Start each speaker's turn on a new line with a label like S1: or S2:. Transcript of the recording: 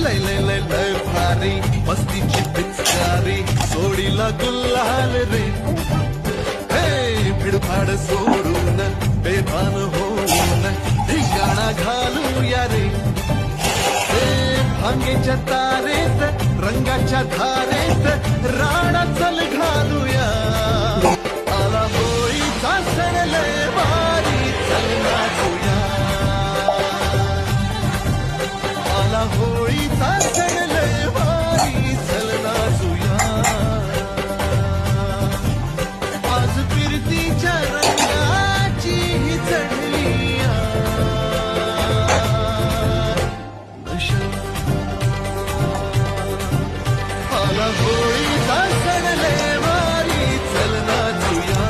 S1: लय लय लय लय भारी मस्तीची पिचकारी सोडीला गुल्हाल रे हे भिडभाड सोडून बेभान होऊन धिंगाणा घालूया रे हे भांगेच्या तारेत रंगाच्या धारेत राणा चल घालूया आला होळीचा सण लय भारी चल नाचूया आला होळीचा सण लय भारी चल नाचूया आज फिरतीच्या रंगाची ही चढली नशा आला होळीचा सण लय भारी चल नाचूया